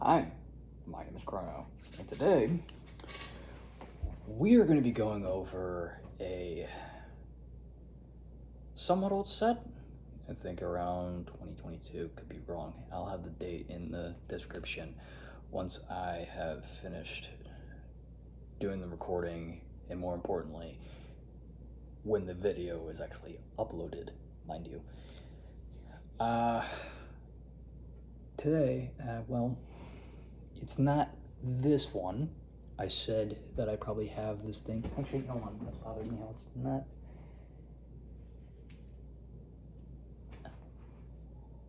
Hi, my name is Chrono, and today we are going to be going over a somewhat old set. I think around 2022, could be wrong. I'll have the date in the description once I have finished doing the recording, and more importantly, when the video is actually uploaded, mind you. Today, well, it's not this one. I said that I probably have this thing. Actually, hold on, that's bothering me how it's not.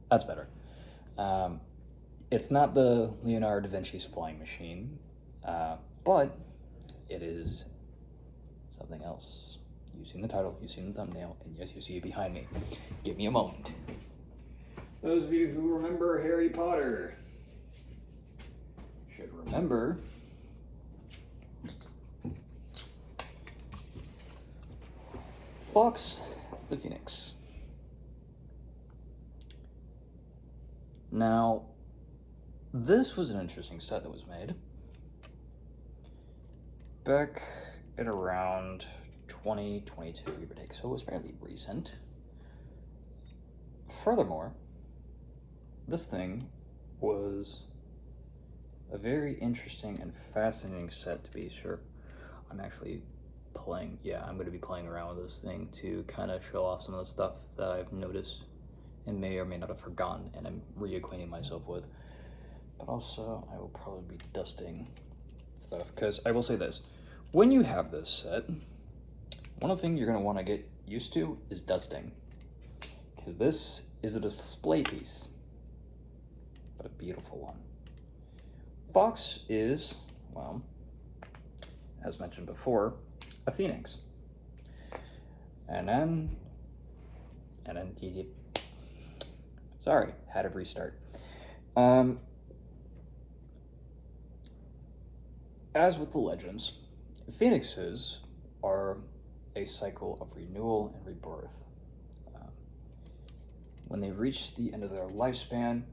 That's better. It's not the Leonardo da Vinci's flying machine, but it is something else. You've seen the title, you've seen the thumbnail, and yes, you see it behind me. Give me a moment. Those of you who remember Harry Potter should remember Fawkes the Phoenix. Now, this was an interesting set that was made back at around 2022, give or take, so it was fairly recent. Furthermore, this thing was a very interesting and fascinating set, to be sure. I'm actually playing, I'm going to be playing around with this thing to kind of show off some of the stuff that I've noticed and may or may not have forgotten and I'm reacquainting myself with. But also, I will probably be dusting stuff, because I will say this. When you have this set, one thing you're going to want to get used to is dusting. Because this is a display piece, but a beautiful one. Fawkes is, well, as mentioned before, a phoenix. And then, sorry, had to restart. As with the legends, phoenixes are a cycle of renewal and rebirth. When they reach the end of their lifespan,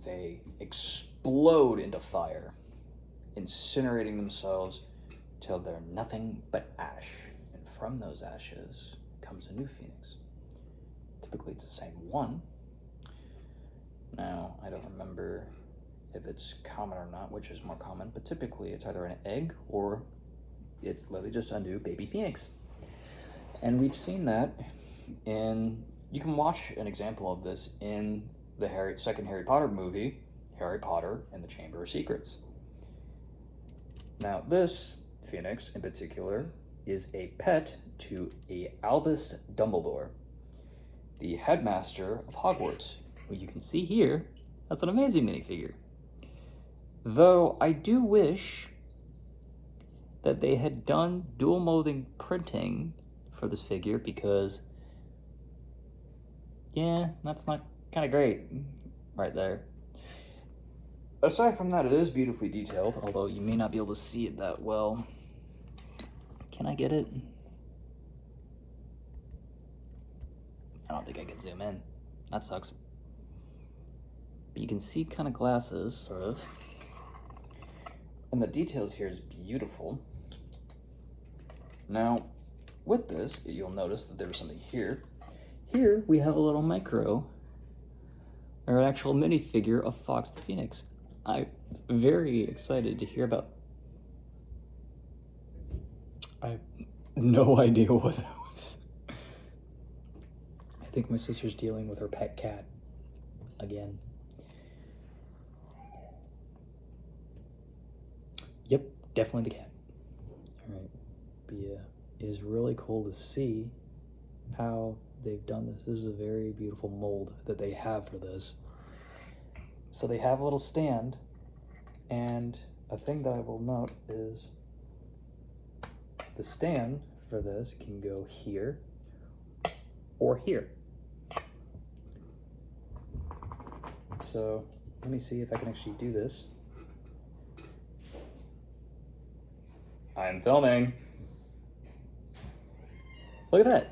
they explode into fire, incinerating themselves till they're nothing but ash. And from those ashes comes a new phoenix. Typically it's the same one. Now, I don't remember if it's common or not, which is more common, but typically it's either an egg or it's literally just a new baby phoenix. And we've seen that you can watch an example of this in the second Harry Potter movie, Harry Potter and the Chamber of Secrets. Now, this phoenix in particular is a pet to Albus Dumbledore, the headmaster of Hogwarts, who you can see here. That's an amazing minifigure. Though I do wish that they had done dual molding printing for this figure, because that's not kind of great right there. Aside from that, it is beautifully detailed, although you may not be able to see it that well. Can I get it? I don't think I can zoom in. That sucks. But you can see kind of glasses, sort of. And the details here is beautiful. Now, with this, you'll notice that there's something here. Here, we have a little micro, or an actual minifigure of Fawkes the Phoenix. I'm very excited to hear about. I have no idea what that was. I think my sister's dealing with her pet cat again. Yep, definitely the cat. All right, but yeah, it is really cool to see how they've done this. This is a very beautiful mold that they have for this. So they have a little stand, and a thing that I will note is the stand for this can go here or here. So let me see if I can actually do this. I'm filming. Look at that.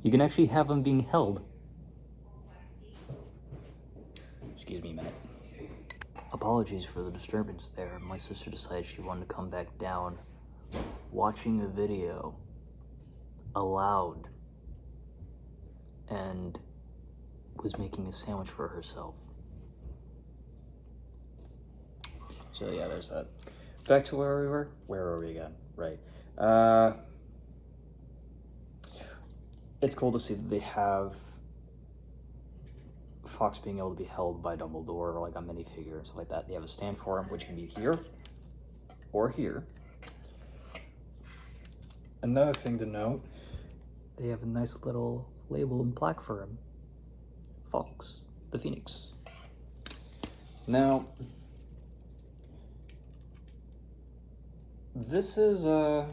You can actually have them being held. Excuse me a minute. Apologies for the disturbance there. My sister decided she wanted to come back down watching a video aloud and was making a sandwich for herself. So yeah, there's that. Back to where we were. Where were we again? Right. It's cool to see that they have Fawkes being able to be held by Dumbledore, or like a minifigure and stuff like that. They have a stand for him, which can be here or here. Another thing to note, they have a nice little label and plaque for him. Fawkes, the Phoenix. Now, this is a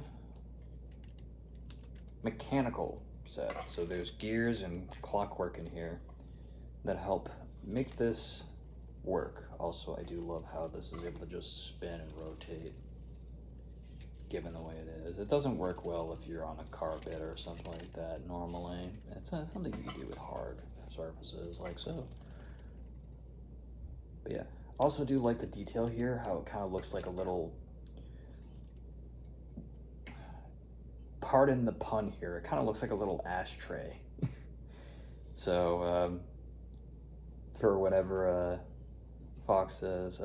mechanical set. So there's gears and clockwork in here that help make this work. Also, I do love how this is able to just spin and rotate, given the way it is. It doesn't work well if you're on a carpet or something like that normally. It's something you can do with hard surfaces like so. But yeah, also do like the detail here, how it kind of looks like a little, pardon the pun here, it kind of looks like a little ashtray. So for whenever Fawkes is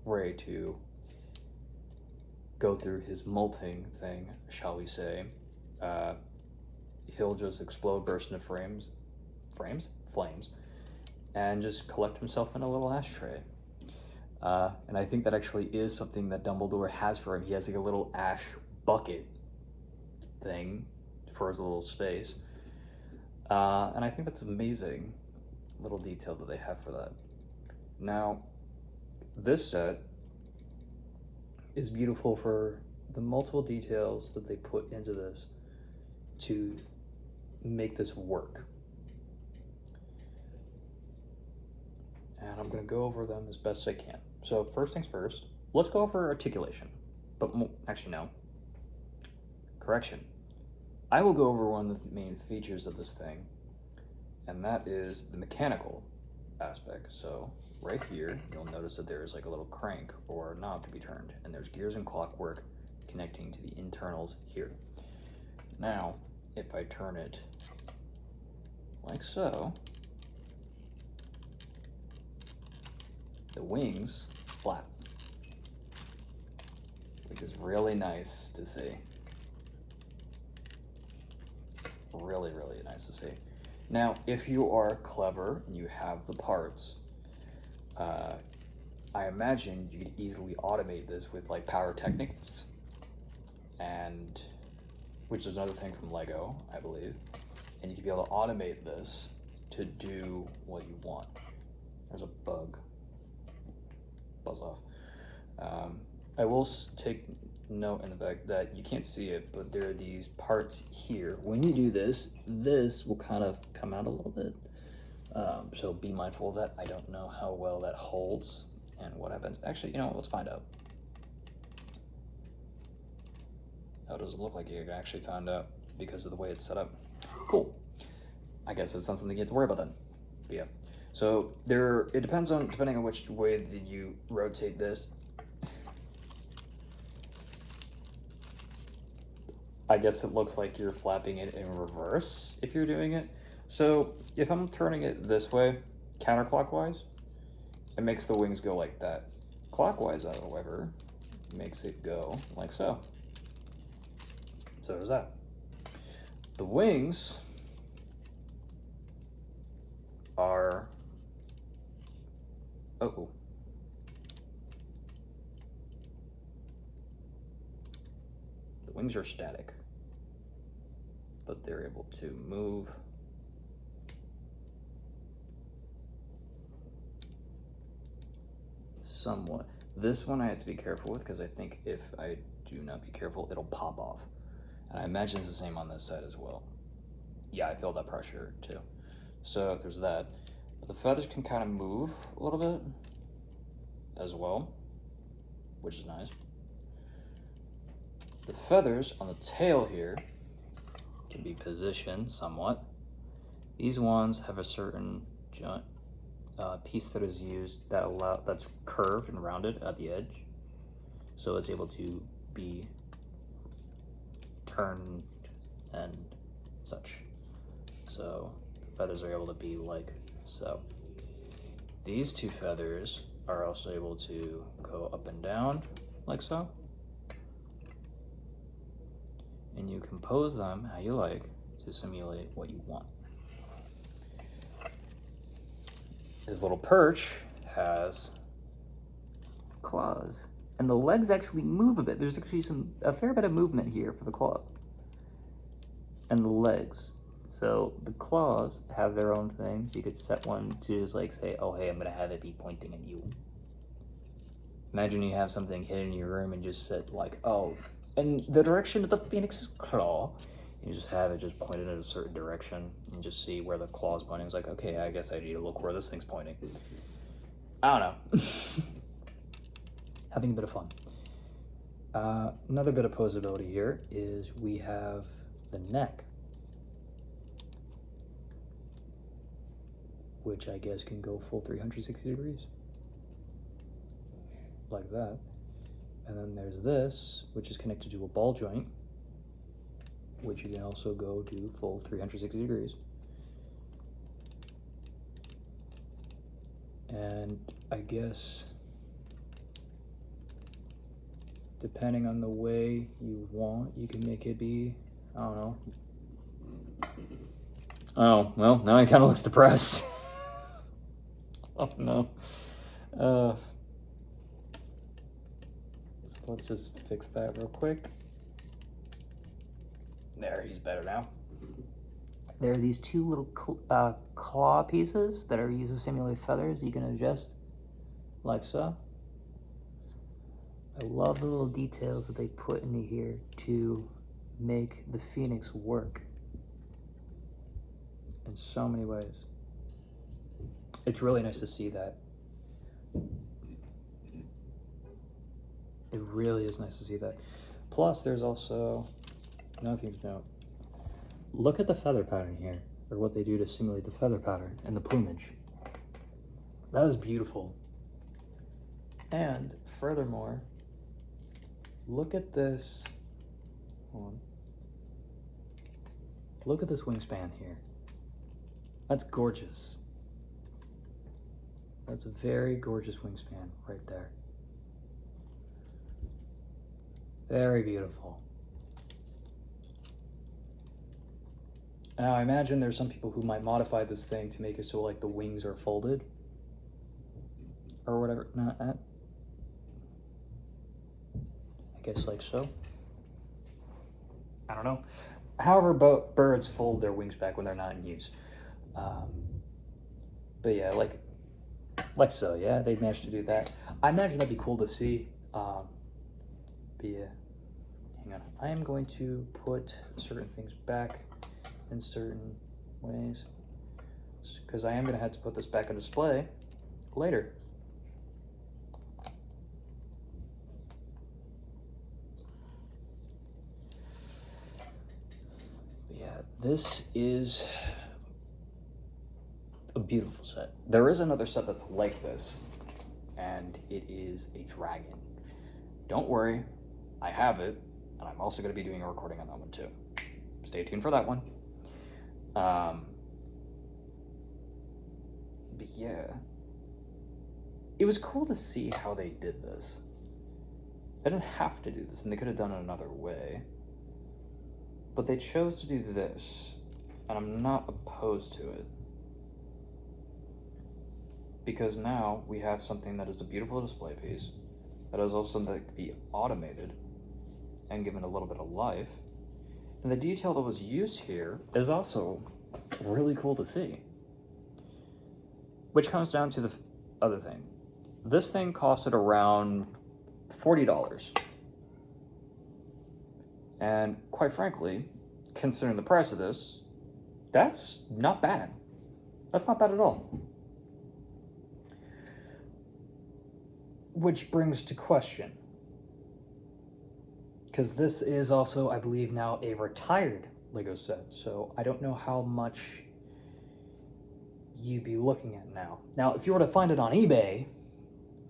ready to go through his molting thing, shall we say, he'll just explode, burst into flames, and just collect himself in a little ashtray. And I think that actually is something that Dumbledore has for him. He has like a little ash bucket thing for his little space. And I think that's amazing little detail that they have for that. Now, this set is beautiful for the multiple details that they put into this to make this work. And I'm going to go over them as best I can. So first things first, let's go over articulation. But actually, no. Correction. I will go over one of the main features of this thing, and that is the mechanical aspect. So right here, you'll notice that there's like a little crank or knob to be turned, and there's gears and clockwork connecting to the internals here. Now, if I turn it like so, the wings flap, which is really nice to see. Really, really nice to see. Now, if you are clever and you have the parts, I imagine you could easily automate this with like pyrotechnics, and which is another thing from Lego, I believe. And you could be able to automate this to do what you want. There's a bug. Buzz off. I will take note in the fact that you can't see it, but there are these parts here. When you do this, this will kind of come out a little bit. So be mindful of that. I don't know how well that holds and what happens. Actually, you know what? Let's find out. Oh, it doesn't look like you actually found out because of the way it's set up. Cool. I guess it's not something you have to worry about then. But yeah. So it depends on, depending on which way that you rotate this. I guess it looks like you're flapping it in reverse if you're doing it. So if I'm turning it this way, counterclockwise, it makes the wings go like that. Clockwise, however, makes it go like so. So there's that. The wings are, the wings are static, but they're able to move somewhat. This one I have to be careful with because I think if I do not be careful, it'll pop off. And I imagine it's the same on this side as well. Yeah, I feel that pressure too. So there's that. But the feathers can kind of move a little bit as well, which is nice. The feathers on the tail here can be positioned somewhat. These ones have a certain piece that is used that's curved and rounded at the edge, so it's able to be turned and such. So the feathers are able to be like so. These two feathers are also able to go up and down like so. And you compose them how you like to simulate what you want. His little perch has claws, and the legs actually move a bit. There's actually a fair bit of movement here for the claw and the legs. So the claws have their own things. You could set one to just like say, oh hey, I'm gonna have it be pointing at you. Imagine you have something hidden in your room and just set like, oh, in the direction of the phoenix's claw. You just have it just pointed in a certain direction and just see where the claw is pointing. It's like, okay, I guess I need to look where this thing's pointing. I don't know. Having a bit of fun. Another bit of posability here is we have the neck, which I guess can go full 360 degrees. Like that. And then there's this, which is connected to a ball joint, which you can also go to full 360 degrees. And I guess, depending on the way you want, you can make it be, I don't know. Oh, well, now he kind of looks depressed. Oh no. So let's just fix that real quick. There, he's better now. There are these two little claw pieces that are used to simulate feathers. You can adjust like so. I love the little details that they put into here to make the phoenix work in so many ways. It's really nice to see that. It really is nice to see that. Plus, there's also another thing to note. Look at the feather pattern here, or what they do to simulate the feather pattern and the plumage. That is beautiful. And furthermore, look at this. Hold on. Look at this wingspan here. That's gorgeous. That's a very gorgeous wingspan right there. Very beautiful. Now I imagine there's some people who might modify this thing to make it so like the wings are folded or whatever. Not that. I guess like so. I don't know. However, birds fold their wings back when they're not in use. But yeah, like so. Yeah, they managed to do that. I imagine that'd be cool to see. But yeah, hang on. I am going to put certain things back in certain ways because I am going to have to put this back on display later. But yeah, this is a beautiful set. There is another set that's like this, and it is a dragon. Don't worry, I have it, and I'm also going to be doing a recording on that one too. Stay tuned for that one. But yeah, it was cool to see how they did this. They didn't have to do this, and they could have done it another way. But they chose to do this, and I'm not opposed to it. Because now we have something that is a beautiful display piece, that is also something that could be automated and given a little bit of life. And the detail that was used here is also really cool to see. Which comes down to the other thing. This thing costed around $40. And quite frankly, considering the price of this, that's not bad. That's not bad at all. Which brings to question, because this is also, I believe, now a retired Lego set, so I don't know how much you'd be looking at now. Now, if you were to find it on eBay,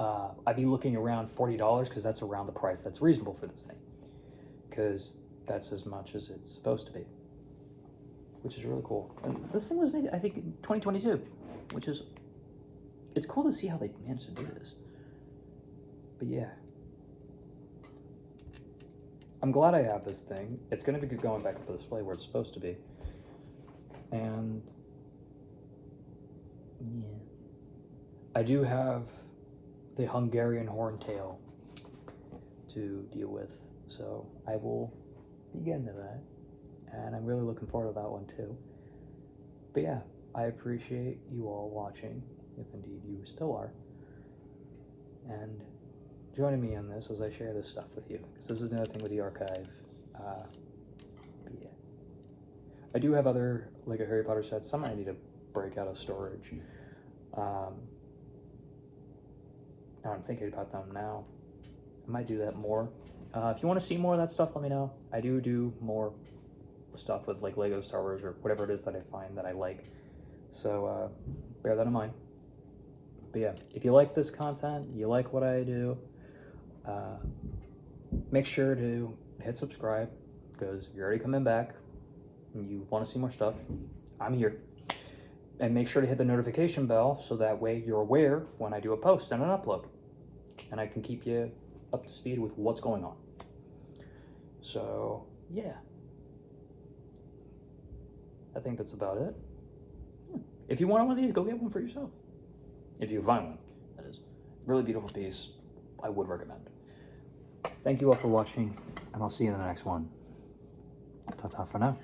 I'd be looking around $40 because that's around the price that's reasonable for this thing. Because that's as much as it's supposed to be, which is really cool. And this thing was made, I think, in 2022, which is, it's cool to see how they managed to do this. But yeah. I'm glad I have this thing. It's going to be going back up to display where it's supposed to be. And yeah. I do have the Hungarian horntail to deal with, so I will get into that. And I'm really looking forward to that one too. But yeah, I appreciate you all watching, if indeed you still are. And joining me in this as I share this stuff with you, because this is another thing with the archive. But yeah, I do have other Lego Harry Potter sets. Some I need to break out of storage. I'm thinking about them now. I might do that more. If you want to see more of that stuff, let me know. I do more stuff with like Lego Star Wars or whatever it is that I find that I like. So bear that in mind. But yeah, if you like this content, you like what I do, make sure to hit subscribe, because if you're already coming back and you want to see more stuff, I'm here. And make sure to hit the notification bell so that way you're aware when I do a post and an upload. And I can keep you up to speed with what's going on. So, yeah. I think that's about it. If you want one of these, go get one for yourself. If you find one, that is. Really beautiful piece. I would recommend. Thank you all for watching, and I'll see you in the next one. Ta-ta for now.